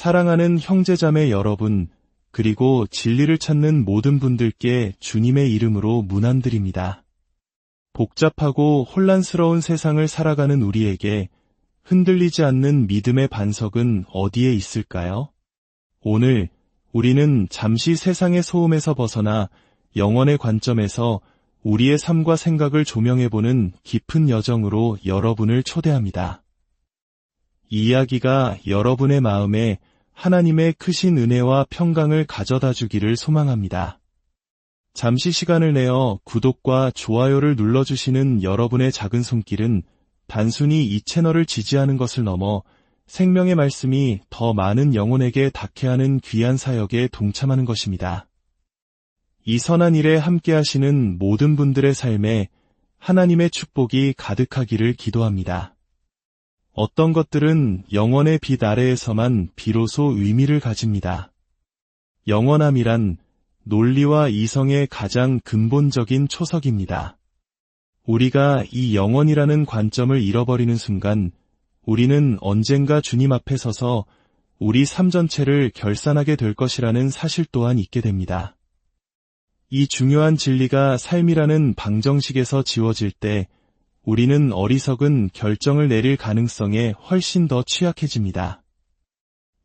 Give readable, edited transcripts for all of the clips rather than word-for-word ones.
사랑하는 형제자매 여러분, 그리고 진리를 찾는 모든 분들께 주님의 이름으로 문안드립니다. 복잡하고 혼란스러운 세상을 살아가는 우리에게 흔들리지 않는 믿음의 반석은 어디에 있을까요? 오늘 우리는 잠시 세상의 소음에서 벗어나 영원의 관점에서 우리의 삶과 생각을 조명해보는 깊은 여정으로 여러분을 초대합니다. 이 이야기가 여러분의 마음에 하나님의 크신 은혜와 평강을 가져다 주기를 소망합니다. 잠시 시간을 내어 구독과 좋아요를 눌러주시는 여러분의 작은 손길은 단순히 이 채널을 지지하는 것을 넘어 생명의 말씀이 더 많은 영혼에게 닿게 하는 귀한 사역에 동참하는 것입니다. 이 선한 일에 함께하시는 모든 분들의 삶에 하나님의 축복이 가득하기를 기도합니다. 어떤 것들은 영원의 빛 아래에서만 비로소 의미를 가집니다. 영원함이란 논리와 이성의 가장 근본적인 초석입니다. 우리가 이 영원이라는 관점을 잃어버리는 순간 우리는 언젠가 주님 앞에 서서 우리 삶 전체를 결산하게 될 것이라는 사실 또한 있게 됩니다. 이 중요한 진리가 삶이라는 방정식에서 지워질 때 우리는 어리석은 결정을 내릴 가능성에 훨씬 더 취약해집니다.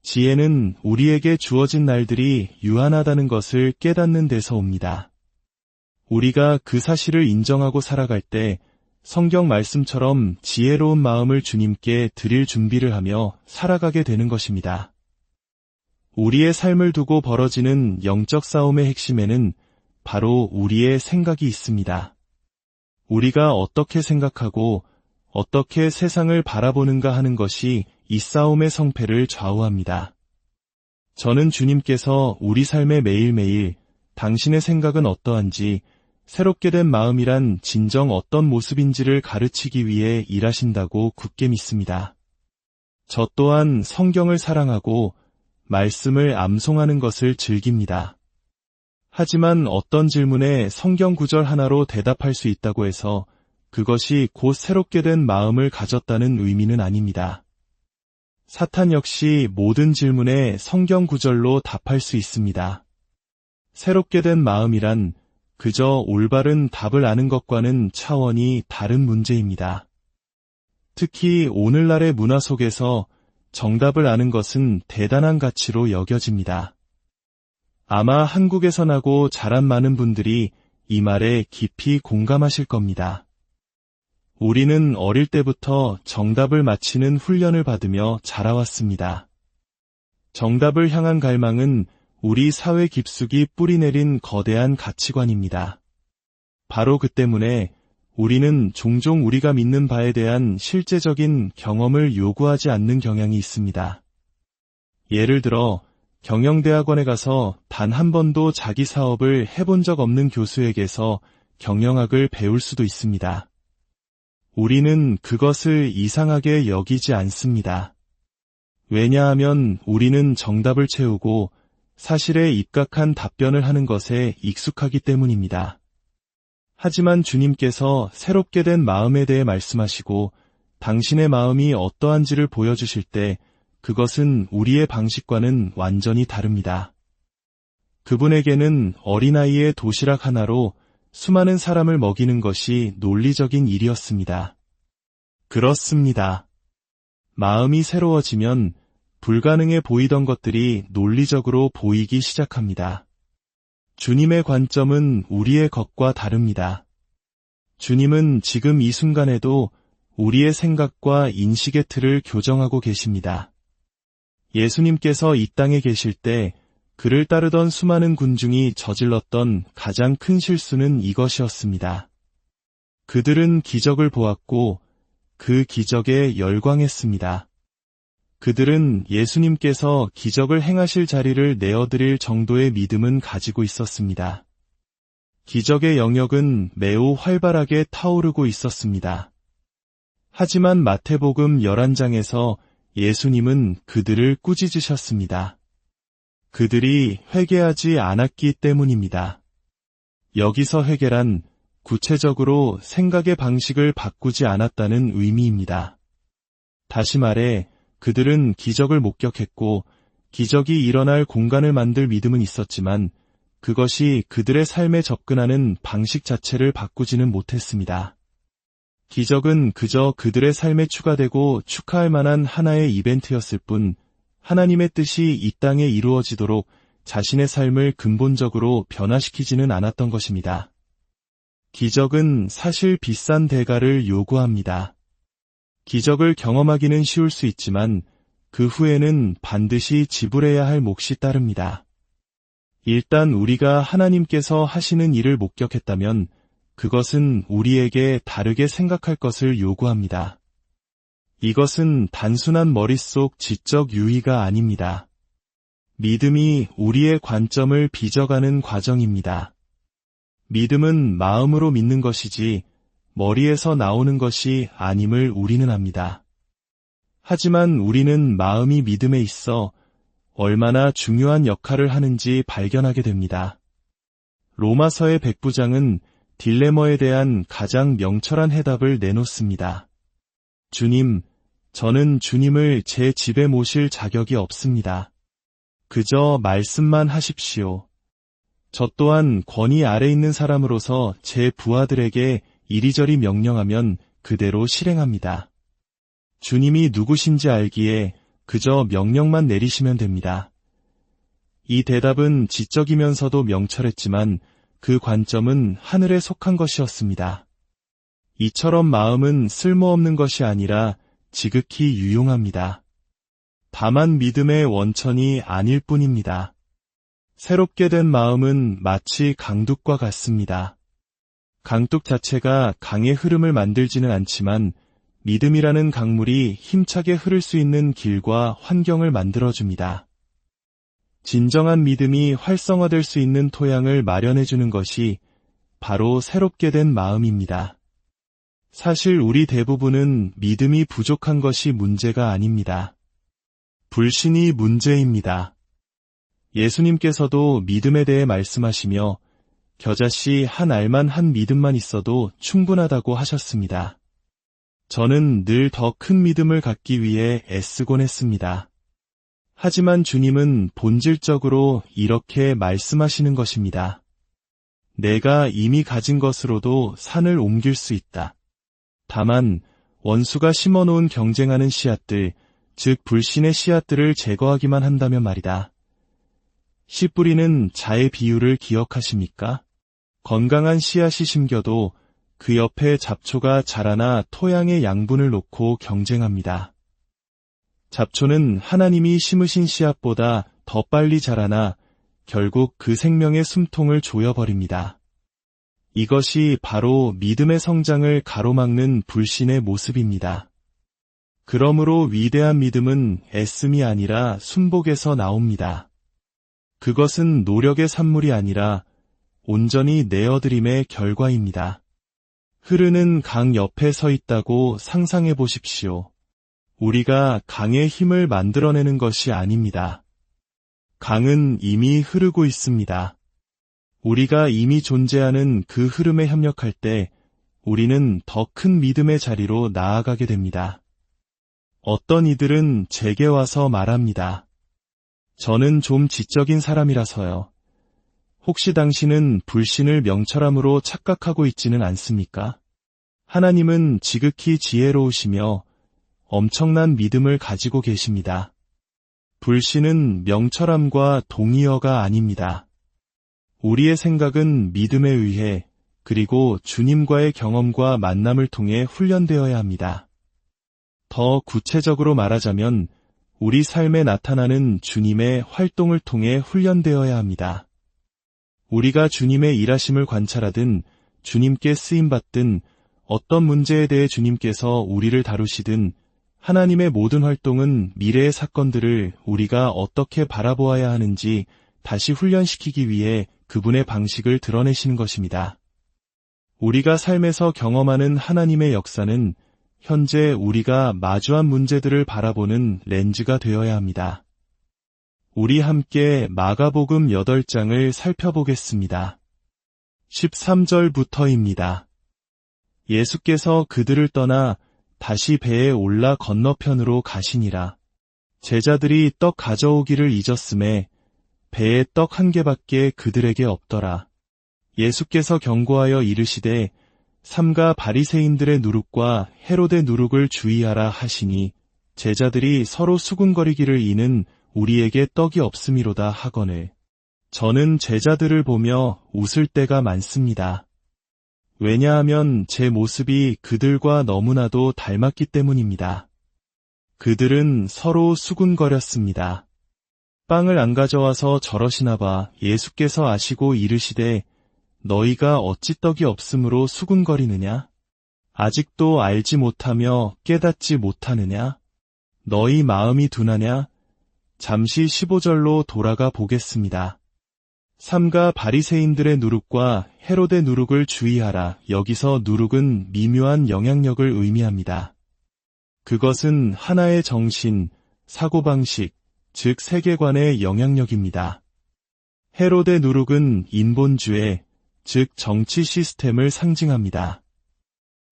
지혜는 우리에게 주어진 날들이 유한하다는 것을 깨닫는 데서 옵니다. 우리가 그 사실을 인정하고 살아갈 때 성경 말씀처럼 지혜로운 마음을 주님께 드릴 준비를 하며 살아가게 되는 것입니다. 우리의 삶을 두고 벌어지는 영적 싸움의 핵심에는 바로 우리의 생각이 있습니다. 우리가 어떻게 생각하고 어떻게 세상을 바라보는가 하는 것이 이 싸움의 성패를 좌우합니다. 저는 주님께서 우리 삶에 매일매일 당신의 생각은 어떠한지, 새롭게 된 마음이란 진정 어떤 모습인지를 가르치기 위해 일하신다고 굳게 믿습니다. 저 또한 성경을 사랑하고 말씀을 암송하는 것을 즐깁니다. 하지만 어떤 질문에 성경 구절 하나로 대답할 수 있다고 해서 그것이 곧 새롭게 된 마음을 가졌다는 의미는 아닙니다. 사탄 역시 모든 질문에 성경 구절로 답할 수 있습니다. 새롭게 된 마음이란 그저 올바른 답을 아는 것과는 차원이 다른 문제입니다. 특히 오늘날의 문화 속에서 정답을 아는 것은 대단한 가치로 여겨집니다. 아마 한국에서 나고 자란 많은 분들이 이 말에 깊이 공감하실 겁니다. 우리는 어릴 때부터 정답을 맞히는 훈련을 받으며 자라왔습니다. 정답을 향한 갈망은 우리 사회 깊숙이 뿌리내린 거대한 가치관입니다. 바로 그 때문에 우리는 종종 우리가 믿는 바에 대한 실제적인 경험을 요구하지 않는 경향이 있습니다. 예를 들어 경영대학원에 가서 단 한 번도 자기 사업을 해본 적 없는 교수에게서 경영학을 배울 수도 있습니다. 우리는 그것을 이상하게 여기지 않습니다. 왜냐하면 우리는 정답을 채우고 사실에 입각한 답변을 하는 것에 익숙하기 때문입니다. 하지만 주님께서 새롭게 된 마음에 대해 말씀하시고 당신의 마음이 어떠한지를 보여주실 때 그것은 우리의 방식과는 완전히 다릅니다. 그분에게는 어린아이의 도시락 하나로 수많은 사람을 먹이는 것이 논리적인 일이었습니다. 그렇습니다. 마음이 새로워지면 불가능해 보이던 것들이 논리적으로 보이기 시작합니다. 주님의 관점은 우리의 것과 다릅니다. 주님은 지금 이 순간에도 우리의 생각과 인식의 틀을 교정하고 계십니다. 예수님께서 이 땅에 계실 때 그를 따르던 수많은 군중이 저질렀던 가장 큰 실수는 이것이었습니다. 그들은 기적을 보았고 그 기적에 열광했습니다. 그들은 예수님께서 기적을 행하실 자리를 내어드릴 정도의 믿음은 가지고 있었습니다. 기적의 영역은 매우 활발하게 타오르고 있었습니다. 하지만 마태복음 11장에서 예수님은 그들을 꾸짖으셨습니다. 그들이 회개하지 않았기 때문입니다. 여기서 회개란 구체적으로 생각의 방식을 바꾸지 않았다는 의미입니다. 다시 말해 그들은 기적을 목격했고 기적이 일어날 공간을 만들 믿음은 있었지만 그것이 그들의 삶에 접근하는 방식 자체를 바꾸지는 못했습니다. 기적은 그저 그들의 삶에 추가되고 축하할 만한 하나의 이벤트였을 뿐 하나님의 뜻이 이 땅에 이루어지도록 자신의 삶을 근본적으로 변화시키지는 않았던 것입니다. 기적은 사실 비싼 대가를 요구합니다. 기적을 경험하기는 쉬울 수 있지만 그 후에는 반드시 지불해야 할 몫이 따릅니다. 일단 우리가 하나님께서 하시는 일을 목격했다면 그것은 우리에게 다르게 생각할 것을 요구합니다. 이것은 단순한 머릿속 지적 유희가 아닙니다. 믿음이 우리의 관점을 빚어가는 과정입니다. 믿음은 마음으로 믿는 것이지 머리에서 나오는 것이 아님을 우리는 압니다. 하지만 우리는 마음이 믿음에 있어 얼마나 중요한 역할을 하는지 발견하게 됩니다. 로마서의 백부장은 딜레머에 대한 가장 명철한 해답을 내놓습니다. 주님, 저는 주님을 제 집에 모실 자격이 없습니다. 그저 말씀만 하십시오. 저 또한 권위 아래 있는 사람으로서 제 부하들에게 이리저리 명령하면 그대로 실행합니다. 주님이 누구신지 알기에 그저 명령만 내리시면 됩니다. 이 대답은 지적이면서도 명철했지만 그 관점은 하늘에 속한 것이었습니다. 이처럼 마음은 쓸모없는 것이 아니라 지극히 유용합니다. 다만 믿음의 원천이 아닐 뿐입니다. 새롭게 된 마음은 마치 강둑과 같습니다. 강둑 자체가 강의 흐름을 만들지는 않지만 믿음이라는 강물이 힘차게 흐를 수 있는 길과 환경을 만들어줍니다. 진정한 믿음이 활성화될 수 있는 토양을 마련해주는 것이 바로 새롭게 된 마음입니다. 사실 우리 대부분은 믿음이 부족한 것이 문제가 아닙니다. 불신이 문제입니다. 예수님께서도 믿음에 대해 말씀하시며 겨자씨 한 알만 한 믿음만 있어도 충분하다고 하셨습니다. 저는 늘 더 큰 믿음을 갖기 위해 애쓰곤 했습니다. 하지만 주님은 본질적으로 이렇게 말씀하시는 것입니다. 내가 이미 가진 것으로도 산을 옮길 수 있다. 다만 원수가 심어놓은 경쟁하는 씨앗들, 즉 불신의 씨앗들을 제거하기만 한다면 말이다. 씨 뿌리는 자의 비유를 기억하십니까? 건강한 씨앗이 심겨도 그 옆에 잡초가 자라나 토양의 양분을 놓고 경쟁합니다. 잡초는 하나님이 심으신 씨앗보다 더 빨리 자라나 결국 그 생명의 숨통을 조여버립니다. 이것이 바로 믿음의 성장을 가로막는 불신의 모습입니다. 그러므로 위대한 믿음은 애씀이 아니라 순복에서 나옵니다. 그것은 노력의 산물이 아니라 온전히 내어드림의 결과입니다. 흐르는 강 옆에 서 있다고 상상해 보십시오. 우리가 강의 힘을 만들어내는 것이 아닙니다. 강은 이미 흐르고 있습니다. 우리가 이미 존재하는 그 흐름에 협력할 때 우리는 더 큰 믿음의 자리로 나아가게 됩니다. 어떤 이들은 제게 와서 말합니다. 저는 좀 지적인 사람이라서요. 혹시 당신은 불신을 명철함으로 착각하고 있지는 않습니까? 하나님은 지극히 지혜로우시며 엄청난 믿음을 가지고 계십니다. 불신은 명철함과 동의어가 아닙니다. 우리의 생각은 믿음에 의해 그리고 주님과의 경험과 만남을 통해 훈련되어야 합니다. 더 구체적으로 말하자면 우리 삶에 나타나는 주님의 활동을 통해 훈련되어야 합니다. 우리가 주님의 일하심을 관찰하든 주님께 쓰임받든 어떤 문제에 대해 주님께서 우리를 다루시든 하나님의 모든 활동은 미래의 사건들을 우리가 어떻게 바라보아야 하는지 다시 훈련시키기 위해 그분의 방식을 드러내시는 것입니다. 우리가 삶에서 경험하는 하나님의 역사는 현재 우리가 마주한 문제들을 바라보는 렌즈가 되어야 합니다. 우리 함께 마가복음 8장을 살펴보겠습니다. 13절부터입니다. 예수께서 그들을 떠나 다시 배에 올라 건너편으로 가시니라. 제자들이 떡 가져오기를 잊었음에 배에 떡 한 개밖에 그들에게 없더라. 예수께서 경고하여 이르시되 삼가 바리새인들의 누룩과 헤롯의 누룩을 주의하라 하시니 제자들이 서로 수군거리기를 이는 우리에게 떡이 없음이로다 하거늘 저는 제자들을 보며 웃을 때가 많습니다. 왜냐하면 제 모습이 그들과 너무나도 닮았기 때문입니다. 그들은 서로 수군거렸습니다. 빵을 안 가져와서 저러시나 봐. 예수께서 아시고 이르시되 너희가 어찌 떡이 없으므로 수군거리느냐? 아직도 알지 못하며 깨닫지 못하느냐? 너희 마음이 둔하냐? 잠시 15절로 돌아가 보겠습니다. 삼가 바리새인들의 누룩과 헤롯의 누룩을 주의하라. 여기서 누룩은 미묘한 영향력을 의미합니다. 그것은 하나의 정신, 사고방식, 즉 세계관의 영향력입니다. 헤롯의 누룩은 인본주의, 즉 정치 시스템을 상징합니다.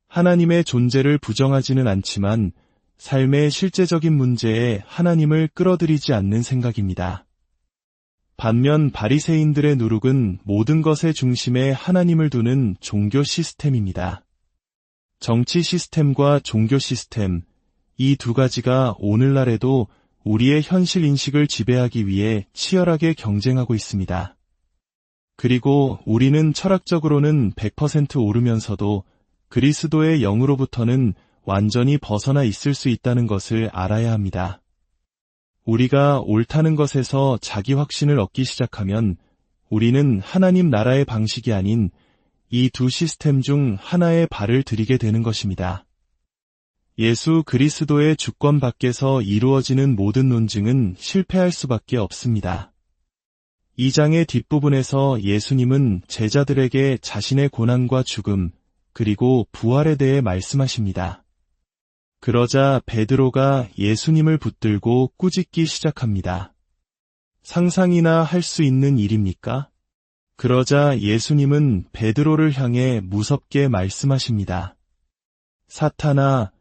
하나님의 존재를 부정하지는 않지만 삶의 실제적인 문제에 하나님을 끌어들이지 않는 생각입니다. 반면 바리새인들의 누룩은 모든 것의 중심에 하나님을 두는 종교 시스템입니다. 정치 시스템과 종교 시스템, 이 두 가지가 오늘날에도 우리의 현실 인식을 지배하기 위해 치열하게 경쟁하고 있습니다. 그리고 우리는 철학적으로는 100% 오르면서도 그리스도의 영으로부터는 완전히 벗어나 있을 수 있다는 것을 알아야 합니다. 우리가 옳다는 것에서 자기 확신을 얻기 시작하면 우리는 하나님 나라의 방식이 아닌 이 두 시스템 중 하나에 발을 들이게 되는 것입니다. 예수 그리스도의 주권 밖에서 이루어지는 모든 논증은 실패할 수밖에 없습니다. 이 장의 뒷부분에서 예수님은 제자들에게 자신의 고난과 죽음, 그리고 부활에 대해 말씀하십니다. 그러자 베드로가 예수님을 붙들고 꾸짖기 시작합니다. 상상이나 할 수 있는 일입니까? 그러자 예수님은 베드로를 향해 무섭게 말씀하십니다. 사탄아,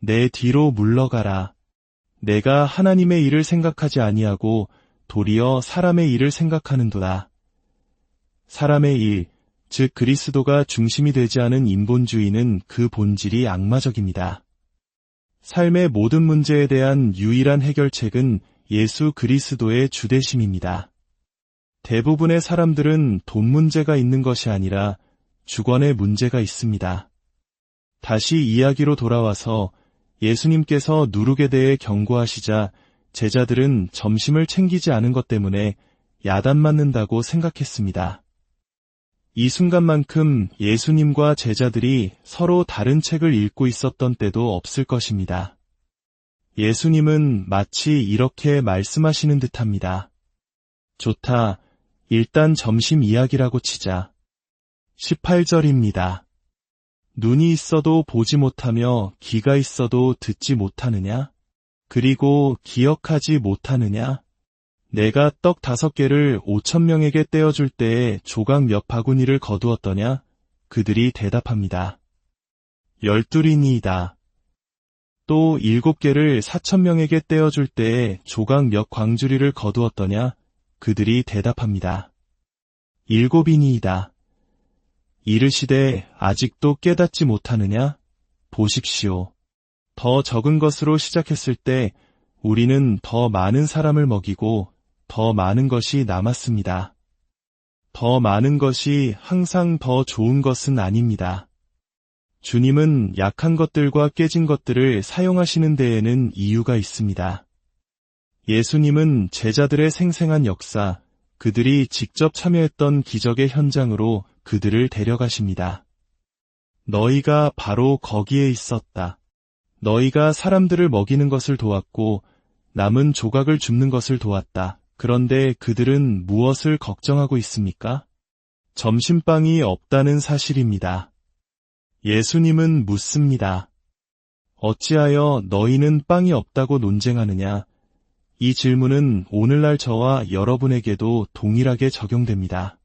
내 뒤로 물러가라. 내가 하나님의 일을 생각하지 아니하고 도리어 사람의 일을 생각하는도다. 사람의 일, 즉 그리스도가 중심이 되지 않은 인본주의는 그 본질이 악마적입니다. 삶의 모든 문제에 대한 유일한 해결책은 예수 그리스도의 주대심입니다. 대부분의 사람들은 돈 문제가 있는 것이 아니라 주권의 문제가 있습니다. 다시 이야기로 돌아와서 예수님께서 누룩에 대해 경고하시자 제자들은 점심을 챙기지 않은 것 때문에 야단 맞는다고 생각했습니다. 이 순간만큼 예수님과 제자들이 서로 다른 책을 읽고 있었던 때도 없을 것입니다. 예수님은 마치 이렇게 말씀하시는 듯합니다. 좋다. 일단 점심 이야기라고 치자. 18절입니다. 눈이 있어도 보지 못하며 귀가 있어도 듣지 못하느냐? 그리고 기억하지 못하느냐? 내가 떡 5개를 5,000명에게 떼어줄 때에 조각 몇 바구니를 거두었더냐? 그들이 대답합니다. 12이니이다. 또 7개를 4,000명에게 떼어줄 때에 조각 몇 광주리를 거두었더냐? 그들이 대답합니다. 7이니이다. 이르시되 아직도 깨닫지 못하느냐? 보십시오. 더 적은 것으로 시작했을 때 우리는 더 많은 사람을 먹이고 더 많은 것이 남았습니다. 더 많은 것이 항상 더 좋은 것은 아닙니다. 주님은 약한 것들과 깨진 것들을 사용하시는 데에는 이유가 있습니다. 예수님은 제자들의 생생한 역사, 그들이 직접 참여했던 기적의 현장으로 그들을 데려가십니다. 너희가 바로 거기에 있었다. 너희가 사람들을 먹이는 것을 도왔고 남은 조각을 줍는 것을 도왔다. 그런데 그들은 무엇을 걱정하고 있습니까? 점심빵이 없다는 사실입니다. 예수님은 묻습니다. 어찌하여 너희는 빵이 없다고 논쟁하느냐? 이 질문은 오늘날 저와 여러분에게도 동일하게 적용됩니다.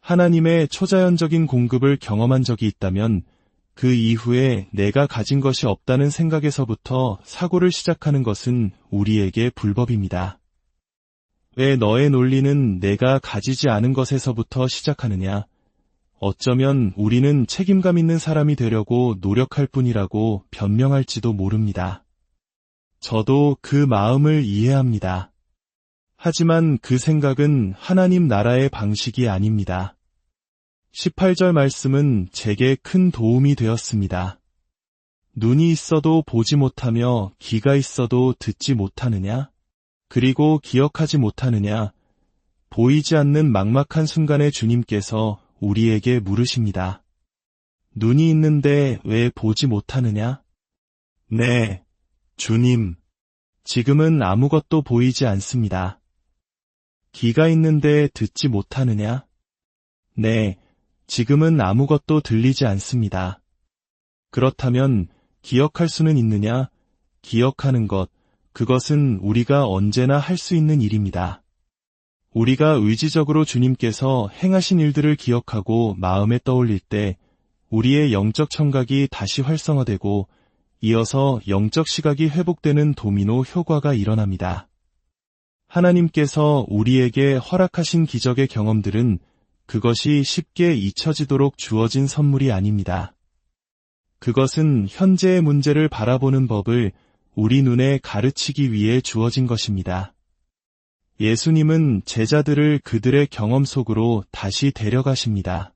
하나님의 초자연적인 공급을 경험한 적이 있다면 그 이후에 내가 가진 것이 없다는 생각에서부터 사고를 시작하는 것은 우리에게 불법입니다. 왜 너의 논리는 내가 가지지 않은 것에서부터 시작하느냐? 어쩌면 우리는 책임감 있는 사람이 되려고 노력할 뿐이라고 변명할지도 모릅니다. 저도 그 마음을 이해합니다. 하지만 그 생각은 하나님 나라의 방식이 아닙니다. 18절 말씀은 제게 큰 도움이 되었습니다. 눈이 있어도 보지 못하며 귀가 있어도 듣지 못하느냐? 그리고 기억하지 못하느냐? 보이지 않는 막막한 순간에 주님께서 우리에게 물으십니다. 눈이 있는데 왜 보지 못하느냐? 네, 주님. 지금은 아무것도 보이지 않습니다. 귀가 있는데 듣지 못하느냐? 네, 지금은 아무것도 들리지 않습니다. 그렇다면 기억할 수는 있느냐? 기억하는 것, 그것은 우리가 언제나 할 수 있는 일입니다. 우리가 의지적으로 주님께서 행하신 일들을 기억하고 마음에 떠올릴 때 우리의 영적 청각이 다시 활성화되고 이어서 영적 시각이 회복되는 도미노 효과가 일어납니다. 하나님께서 우리에게 허락하신 기적의 경험들은 그것이 쉽게 잊혀지도록 주어진 선물이 아닙니다. 그것은 현재의 문제를 바라보는 법을 우리 눈에 가르치기 위해 주어진 것입니다. 예수님은 제자들을 그들의 경험 속으로 다시 데려가십니다.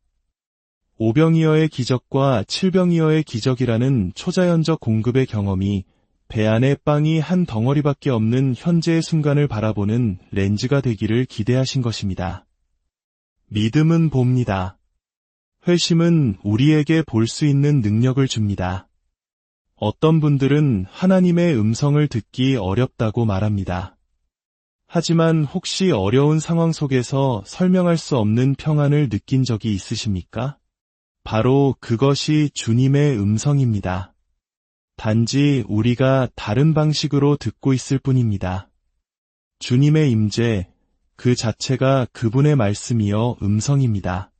오병이어의 기적과 칠병이어의 기적이라는 초자연적 공급의 경험이 배 안에 빵이 한 덩어리밖에 없는 현재의 순간을 바라보는 렌즈가 되기를 기대하신 것입니다. 믿음은 봅니다. 회심은 우리에게 볼 수 있는 능력을 줍니다. 어떤 분들은 하나님의 음성을 듣기 어렵다고 말합니다. 하지만 혹시 어려운 상황 속에서 설명할 수 없는 평안을 느낀 적이 있으십니까? 바로 그것이 주님의 음성입니다. 단지 우리가 다른 방식으로 듣고 있을 뿐입니다. 주님의 임재, 그 자체가 그분의 말씀이여 음성입니다.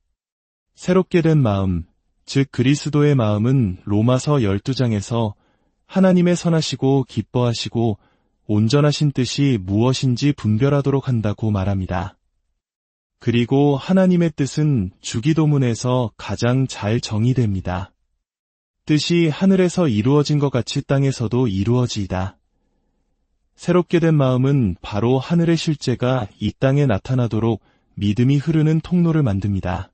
새롭게 된 마음, 즉 그리스도의 마음은 로마서 12장에서 하나님의 선하시고 기뻐하시고 온전하신 뜻이 무엇인지 분별하도록 한다고 말합니다. 그리고 하나님의 뜻은 주기도문에서 가장 잘 정의됩니다. 뜻이 하늘에서 이루어진 것 같이 땅에서도 이루어지이다. 새롭게 된 마음은 바로 하늘의 실제가 이 땅에 나타나도록 믿음이 흐르는 통로를 만듭니다.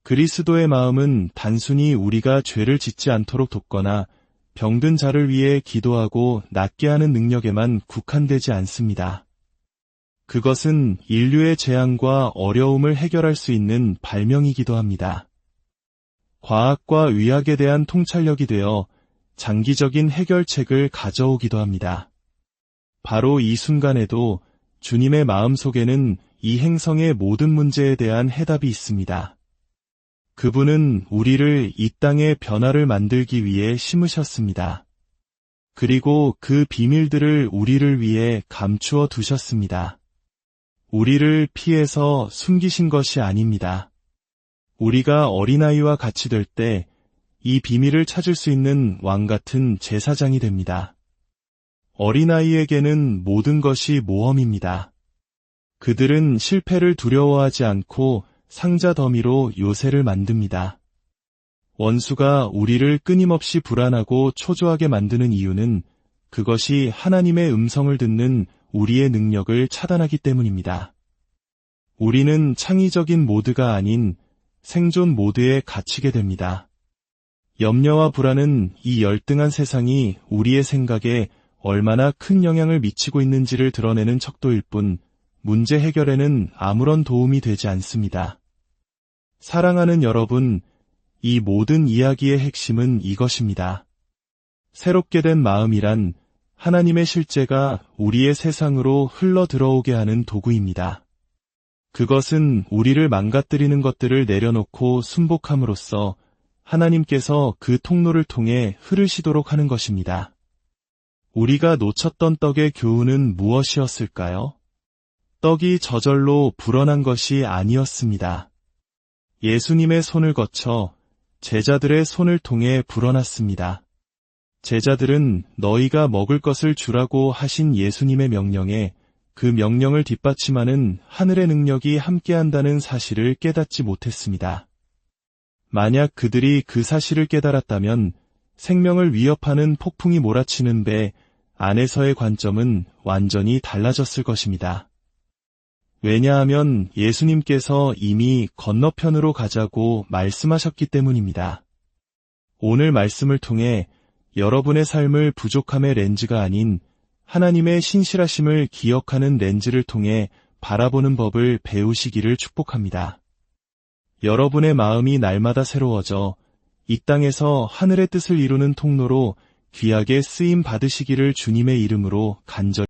그리스도의 마음은 단순히 우리가 죄를 짓지 않도록 돕거나 병든 자를 위해 기도하고 낫게 하는 능력에만 국한되지 않습니다. 그것은 인류의 재앙과 어려움을 해결할 수 있는 발명이기도 합니다. 과학과 의학에 대한 통찰력이 되어 장기적인 해결책을 가져오기도 합니다. 바로 이 순간에도 주님의 마음속에는 이 행성의 모든 문제에 대한 해답이 있습니다. 그분은 우리를 이 땅의 변화를 만들기 위해 심으셨습니다. 그리고 그 비밀들을 우리를 위해 감추어 두셨습니다. 우리를 피해서 숨기신 것이 아닙니다. 우리가 어린아이와 같이 될 때 이 비밀을 찾을 수 있는 왕같은 제사장이 됩니다. 어린아이에게는 모든 것이 모험입니다. 그들은 실패를 두려워하지 않고 상자 더미로 요새를 만듭니다. 원수가 우리를 끊임없이 불안하고 초조하게 만드는 이유는 그것이 하나님의 음성을 듣는 우리의 능력을 차단하기 때문입니다. 우리는 창의적인 모드가 아닌 생존 모드에 갇히게 됩니다. 염려와 불안은 이 열등한 세상이 우리의 생각에 얼마나 큰 영향을 미치고 있는지를 드러내는 척도일 뿐 문제 해결에는 아무런 도움이 되지 않습니다. 사랑하는 여러분, 이 모든 이야기의 핵심은 이것입니다. 새롭게 된 마음이란 하나님의 실제가 우리의 세상으로 흘러 들어오게 하는 도구입니다. 그것은 우리를 망가뜨리는 것들을 내려놓고 순복함으로써 하나님께서 그 통로를 통해 흐르시도록 하는 것입니다. 우리가 놓쳤던 떡의 교훈은 무엇이었을까요? 떡이 저절로 불어난 것이 아니었습니다. 예수님의 손을 거쳐 제자들의 손을 통해 불어났습니다. 제자들은 너희가 먹을 것을 주라고 하신 예수님의 명령에 그 명령을 뒷받침하는 하늘의 능력이 함께한다는 사실을 깨닫지 못했습니다. 만약 그들이 그 사실을 깨달았다면 생명을 위협하는 폭풍이 몰아치는 배 안에서의 관점은 완전히 달라졌을 것입니다. 왜냐하면 예수님께서 이미 건너편으로 가자고 말씀하셨기 때문입니다. 오늘 말씀을 통해 여러분의 삶을 부족함의 렌즈가 아닌 하나님의 신실하심을 기억하는 렌즈를 통해 바라보는 법을 배우시기를 축복합니다. 여러분의 마음이 날마다 새로워져 이 땅에서 하늘의 뜻을 이루는 통로로 귀하게 쓰임 받으시기를 주님의 이름으로 간절히